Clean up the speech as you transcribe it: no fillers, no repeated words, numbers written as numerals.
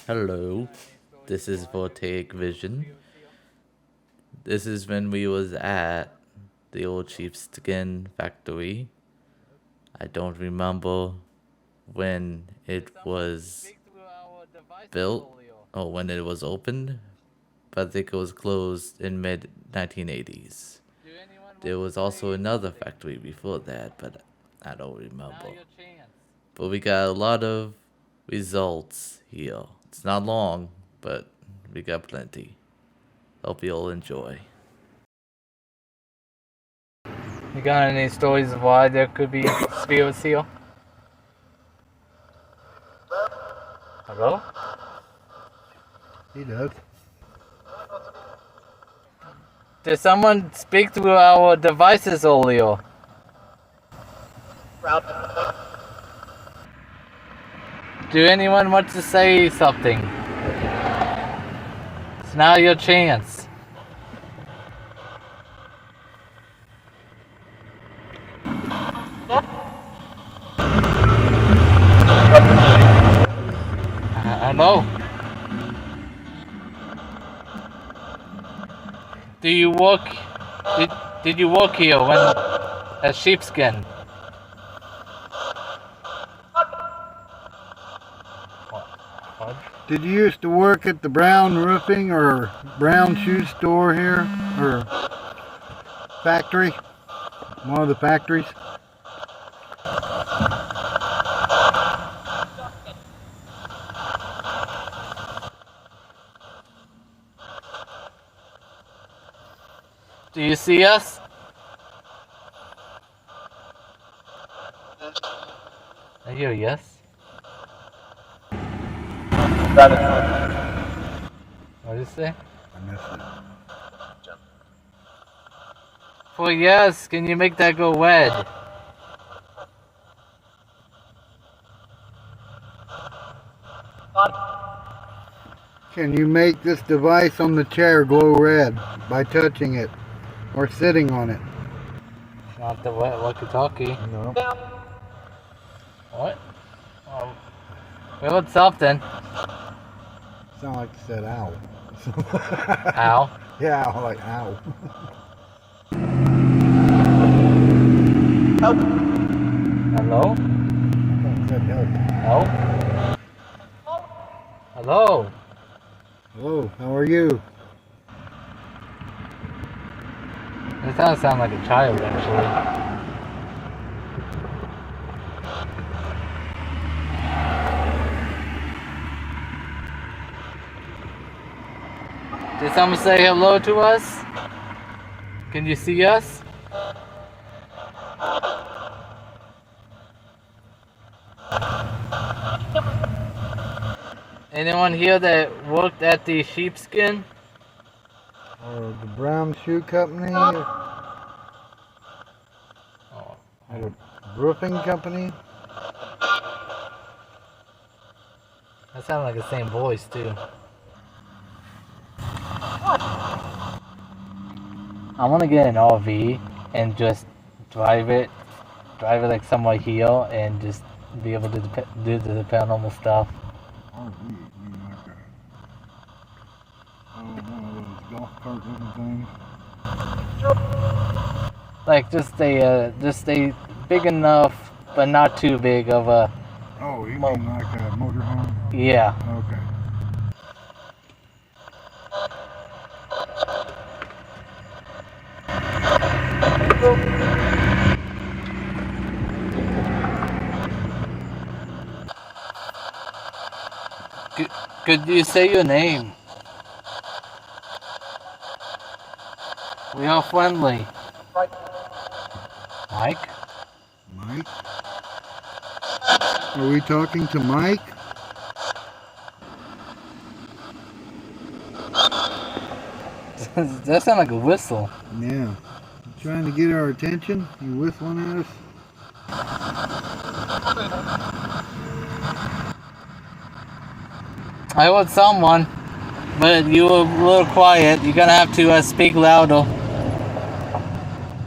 Hello, this is Voltaic Vision. This is when we was at the old sheepskin factory. I don't remember when it was built or when it was opened, but I think it was closed in mid 1980s. There was also another factory before that, but I don't remember. But we got a lot of results here. It's not long, but we got plenty. Hope you'll enjoy. You got any stories of why there could be spirits here? Hello? He does. Did someone speak through our devices earlier? Do anyone want to say something? It's now your chance. Hello? Do you work? Did you work here when at sheepskin? Did you used to work at the Brown Roofing or Brown Shoe Store here? Or factory? One of the factories? Do you see us? I hear yes. What did you say? I missed it. For yes, can you make that go red? Can you make this device on the chair glow red by touching it or sitting on it? Not the walkie-talkie. No. What? We heard something. Sound like you said ow. Ow. Yeah, like ow. Hello? I said help. Hello? Hello? Hello, how are you? It does sound like a child, actually. Did someone say hello to us? Can you see us? Anyone here that worked at the sheepskin? Or the Brown Shoe Company? Oh. Or the roofing company? That sounded like the same voice, too. I want to get an RV and just drive it like somewhere here and just be able to do the paranormal stuff. Oh, we like that. Oh, one of those golf cart looking things. Like just a big enough but not too big of a. Oh, you mean like a motorhome? Yeah. Okay. Could you say your name? We are friendly. Mike? Mike? Are we talking to Mike? That sounds like a whistle. Yeah. You trying to get our attention? You whistling at us? I heard someone, but you were a little quiet. You're gonna have to speak louder.